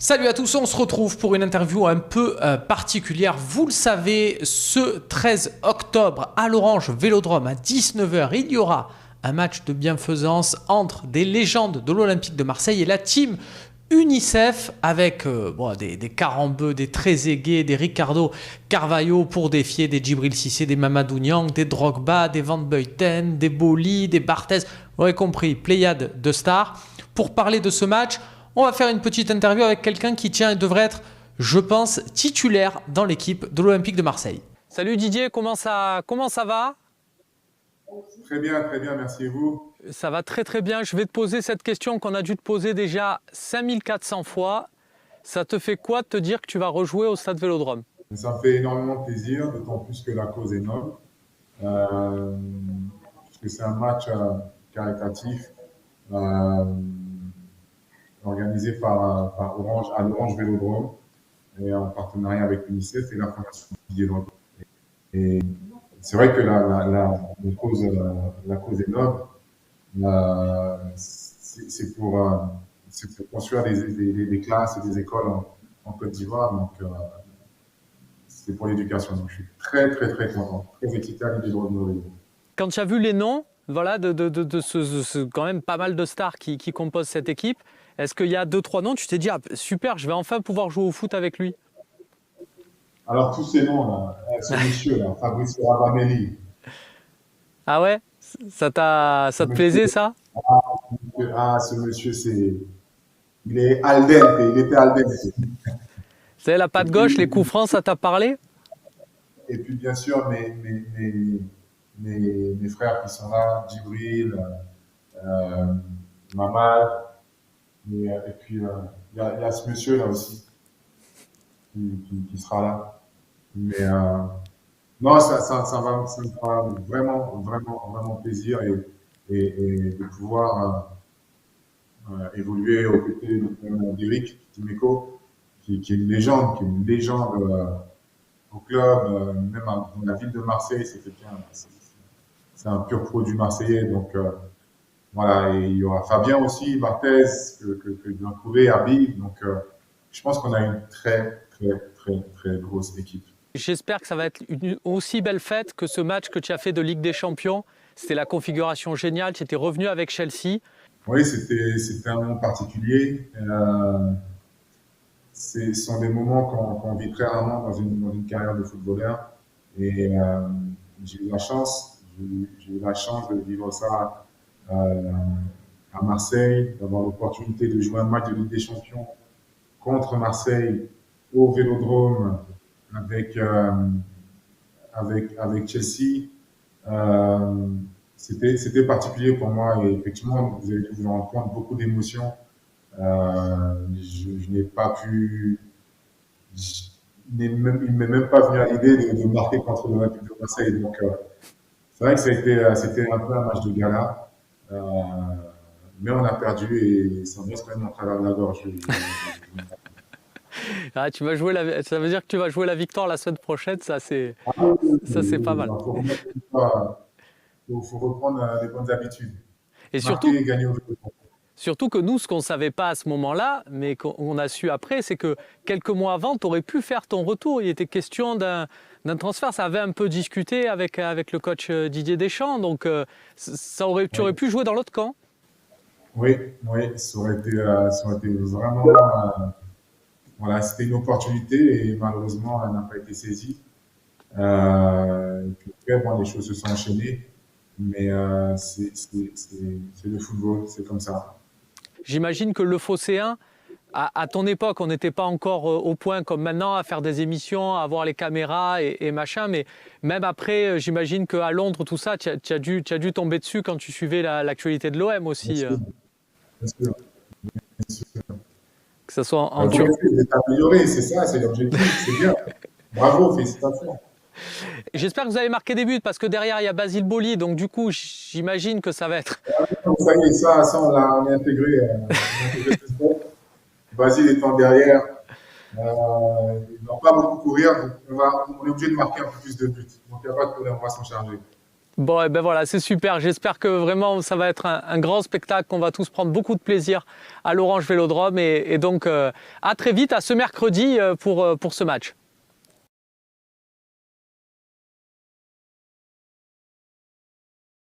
Salut à tous, on se retrouve pour une interview un peu particulière. Vous le savez, ce 13 octobre à l'Orange Vélodrome à 19h, il y aura un match de bienfaisance entre des légendes de l'Olympique de Marseille et la team UNICEF avec des Karambeu, des Trezeguet, des Ricardo Carvalho pour défier des Djibril Cissé, des Mamadou Niang, des Drogba, des Van Buiten, des Boli, des Barthez. Vous aurez compris, pléiade de stars. Pour parler de ce match, on va faire une petite interview avec quelqu'un qui devrait être, je pense, titulaire dans l'équipe de l'Olympique de Marseille. Salut Didier, comment ça va ? Très bien, merci et vous ? Ça va très très bien. Je vais te poser cette question qu'on a dû te poser déjà 5400 fois. Ça te fait quoi de te dire que tu vas rejouer au Stade Vélodrome ? Ça me fait énormément plaisir, d'autant plus que la cause est noble. Puisque c'est un match caritatif organisé par Orange, à l'Orange Vélodrome, et en partenariat avec l'UNICEF et la Fondation Didier Drogba. Et c'est vrai que la cause est noble. C'est pour construire des classes et des écoles en Côte d'Ivoire. Donc, c'est pour l'éducation. Donc, je suis très content, très excité à l'idée de renouveler. Quand tu as vu les noms, voilà, de ce quand même pas mal de stars qui composent cette équipe, est-ce qu'il y a 2-3 noms, tu t'es dit, ah, super, je vais enfin pouvoir jouer au foot avec lui ? Alors, tous ces noms-là, ce monsieur-là, Fabrice Ravanelli. Ah ouais ? Ça te plaisait, ça ? Ce monsieur, il est al dente, il était al dente. Vous savez, la patte gauche, les coups francs, ça t'a parlé ? Et puis, bien sûr, mes frères qui sont là, Djibril, Mamad, et puis il y a ce monsieur-là aussi qui sera là. Mais non, ça me fera vraiment plaisir et de pouvoir évoluer aux côtés d'Éric Dimeco, qui est une légende, au club, même dans la ville de Marseille. C'est un pur produit marseillais. Donc voilà, et il y aura Fabien aussi, Barthez, que je viens trouver, Habib. Donc je pense qu'on a une très grosse équipe. J'espère que ça va être une aussi belle fête que ce match que tu as fait de Ligue des Champions. C'était la configuration géniale, tu étais revenu avec Chelsea. Oui, c'était un moment particulier. Ce sont des moments qu'on vit très rarement dans une carrière de footballeur. Et j'ai eu la chance de vivre ça à Marseille, d'avoir l'opportunité de jouer un match de Ligue des Champions contre Marseille au Vélodrome avec Chelsea. C'était particulier pour moi, et effectivement, vous avez dû vous rendre compte, beaucoup d'émotions. Je n'ai pas pu. Il m'est même pas venu à l'idée de marquer contre l'Olympique de Marseille. Donc, c'est vrai que c'était un peu un match de gala. Mais on a perdu et ça me reste quand même en travers de la gorge. Ah, ça veut dire que tu vas jouer la victoire la semaine prochaine, ça c'est pas mal. Il faut reprendre les bonnes habitudes. Et surtout que nous, ce qu'on ne savait pas à ce moment-là, mais qu'on a su après, c'est que quelques mois avant, tu aurais pu faire ton retour. Il était question d'un transfert. Ça avait un peu discuté avec le coach Didier Deschamps. Donc, tu aurais pu jouer dans l'autre camp. Oui, ça aurait été vraiment. Voilà, c'était une opportunité et malheureusement, elle n'a pas été saisie. Et puis après, les choses se sont enchaînées. Mais c'est le football, c'est comme ça. J'imagine que le Phocéen, à ton époque, on n'était pas encore au point comme maintenant à faire des émissions, à avoir les caméras et machin. Mais même après, j'imagine qu'à Londres, tout ça, tu as dû tomber dessus quand tu suivais l'actualité de l'OM aussi. Bien sûr. Que ce soit en Turquie. L'objectif est amélioré, c'est ça, c'est l'objectif, c'est bien. Bravo, félicitations. J'espère que vous avez marqué des buts parce que derrière il y a Basile Boli, donc du coup j'imagine que ça va être. Ça y est, ça on est intégré. Basile étant derrière, il ne va pas beaucoup courir, donc on est obligé de marquer un peu plus de buts. Donc il n'y a pas de problème, on va s'en charger. Bon, et ben voilà, c'est super. J'espère que vraiment ça va être un grand spectacle, qu'on va tous prendre beaucoup de plaisir à l'Orange Vélodrome. Et donc, à très vite, à ce mercredi pour ce match.